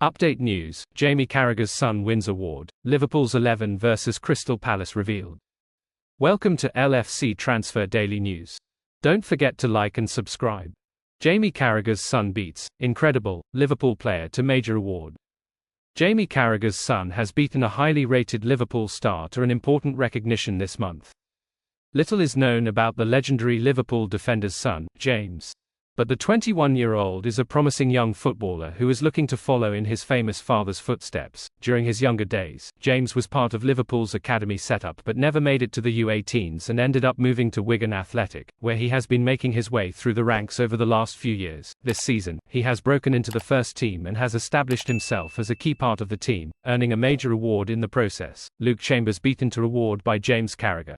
Update news: Jamie Carragher's son wins award. Liverpool's 11 versus Crystal Palace revealed. Welcome to LFC Transfer Daily News. Don't forget to like and subscribe. Jamie Carragher's son beats incredible Liverpool player to major award. Jamie Carragher's son has beaten a highly rated Liverpool star to an important recognition this month. Little is known about the legendary Liverpool defender's son, James. But the 21-year-old is a promising young footballer who is looking to follow in his famous father's footsteps. During his younger days, James was part of Liverpool's academy setup but never made it to the U18s and ended up moving to Wigan Athletic, where he has been making his way through the ranks over the last few years. This season, he has broken into the first team and has established himself as a key part of the team, earning a major award in the process. Luke Chambers beaten to award by James Carragher.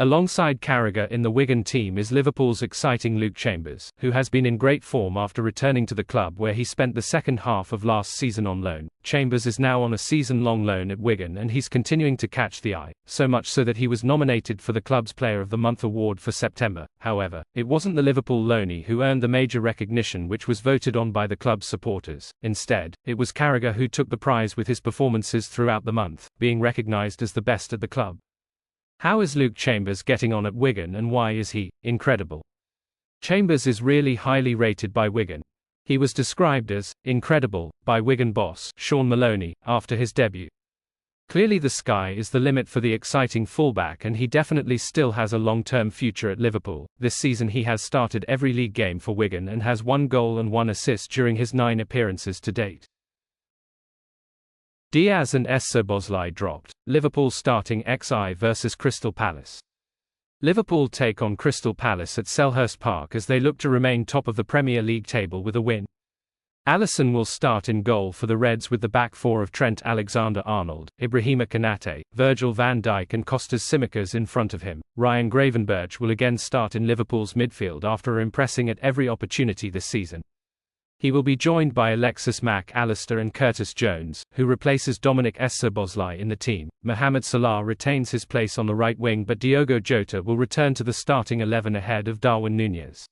Alongside Carragher in the Wigan team is Liverpool's exciting Luke Chambers, who has been in great form after returning to the club where he spent the second half of last season on loan. Chambers is now on a season-long loan at Wigan and he's continuing to catch the eye, so much so that he was nominated for the club's Player of the Month award for September. However, it wasn't the Liverpool loanee who earned the major recognition which was voted on by the club's supporters. Instead, it was Carragher who took the prize with his performances throughout the month, being recognised as the best at the club. How is Luke Chambers getting on at Wigan and why is he incredible? Chambers is really highly rated by Wigan. He was described as incredible by Wigan boss Sean Maloney after his debut. Clearly the sky is the limit for the exciting fullback and he definitely still has a long-term future at Liverpool. This season he has started every league game for Wigan and has 1 goal and 1 assist during his 9 appearances to date. Diaz and Szoboszlai dropped. Liverpool starting XI versus Crystal Palace. Liverpool take on Crystal Palace at Selhurst Park as they look to remain top of the Premier League table with a win. Alisson will start in goal for the Reds with the back four of Trent Alexander-Arnold, Ibrahima Konate, Virgil van Dijk and Kostas Tsimikas in front of him. Ryan Gravenberch will again start in Liverpool's midfield after impressing at every opportunity this season. He will be joined by Alexis Mac Allister and Curtis Jones, who replaces Dominic Szoboszlai in the team. Mohamed Salah retains his place on the right wing but Diogo Jota will return to the starting 11 ahead of Darwin Núñez.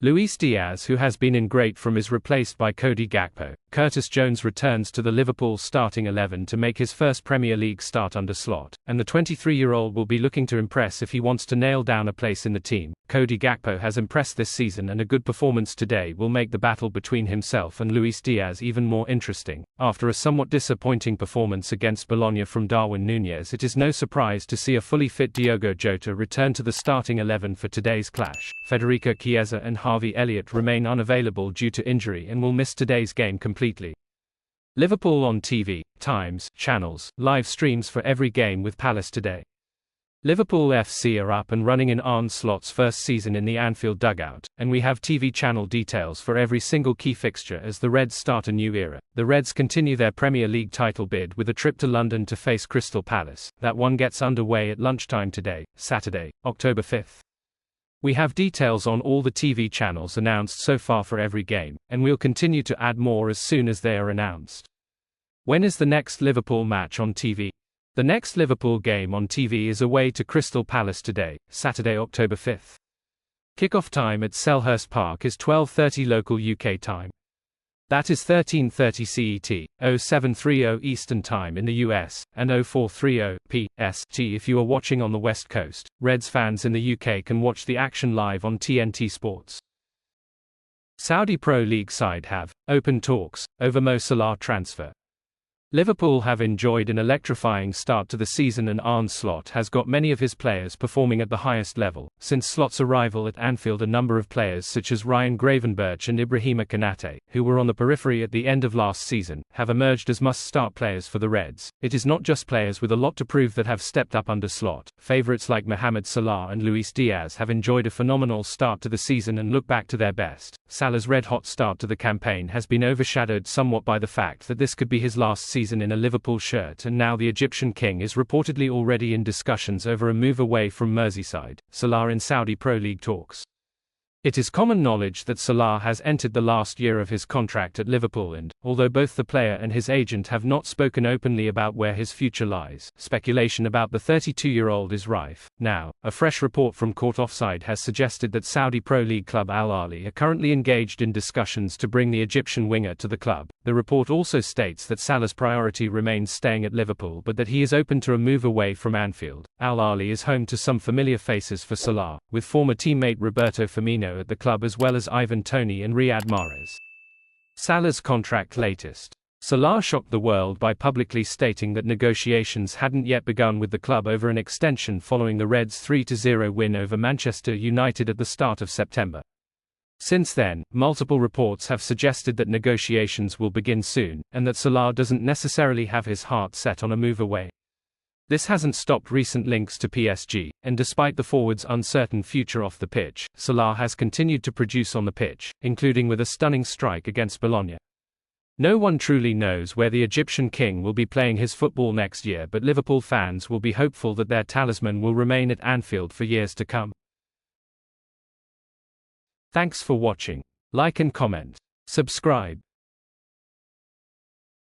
Luis Diaz, who has been in great form, is replaced by Cody Gakpo. Curtis Jones returns to the Liverpool starting 11 to make his first Premier League start under Slot, and the 23-year-old will be looking to impress if he wants to nail down a place in the team. Cody Gakpo has impressed this season and a good performance today will make the battle between himself and Luis Diaz even more interesting. After a somewhat disappointing performance against Bologna from Darwin Núñez, it is no surprise to see a fully fit Diogo Jota return to the starting 11 for today's clash. Federico Chiesa and Harvey Elliott remain unavailable due to injury and will miss today's game completely. Liverpool on TV, times, channels, live streams for every game with Palace today. Liverpool FC are up and running in Arne Slot's first season in the Anfield dugout, and we have TV channel details for every single key fixture as the Reds start a new era. The Reds continue their Premier League title bid with a trip to London to face Crystal Palace. That one gets underway at lunchtime today, Saturday, October 5th. We have details on all the TV channels announced so far for every game, and we'll continue to add more as soon as they are announced. When is the next Liverpool match on TV? The next Liverpool game on TV is away to Crystal Palace today, Saturday, October 5th. Kickoff time at Selhurst Park is 12:30 local UK time. That is 13:30 CET, 0730 Eastern Time in the US, and 0430 PST if you are watching on the West Coast. Reds fans in the UK can watch the action live on TNT Sports. Saudi Pro League side have open talks over Mo Salah transfer. Liverpool have enjoyed an electrifying start to the season and Arne Slot has got many of his players performing at the highest level. Since Slot's arrival at Anfield, a number of players such as Ryan Gravenberch and Ibrahima Konate, who were on the periphery at the end of last season, have emerged as must-start players for the Reds. It is not just players with a lot to prove that have stepped up under Slot. Favourites like Mohamed Salah and Luis Diaz have enjoyed a phenomenal start to the season and look back to their best. Salah's red-hot start to the campaign has been overshadowed somewhat by the fact that this could be his last season in a Liverpool shirt, and now the Egyptian king is reportedly already in discussions over a move away from Merseyside. Salah in Saudi Pro League talks. It is common knowledge that Salah has entered the last year of his contract at Liverpool and, although both the player and his agent have not spoken openly about where his future lies, speculation about the 32-year-old is rife. Now, a fresh report from Court Offside has suggested that Saudi Pro League club Al Ahly are currently engaged in discussions to bring the Egyptian winger to the club. The report also states that Salah's priority remains staying at Liverpool but that he is open to a move away from Anfield. Al Ahly is home to some familiar faces for Salah, with former teammate Roberto Firmino at the club as well as Ivan Toney and Riyad Mahrez. Salah's contract latest. Salah shocked the world by publicly stating that negotiations hadn't yet begun with the club over an extension following the Reds' 3-0 win over Manchester United at the start of September. Since then, multiple reports have suggested that negotiations will begin soon, and that Salah doesn't necessarily have his heart set on a move away. This hasn't stopped recent links to PSG, and despite the forward's uncertain future off the pitch, Salah has continued to produce on the pitch, including with a stunning strike against Bologna. No one truly knows where the Egyptian king will be playing his football next year, but Liverpool fans will be hopeful that their talisman will remain at Anfield for years to come. Thanks for watching. Like and comment. Subscribe.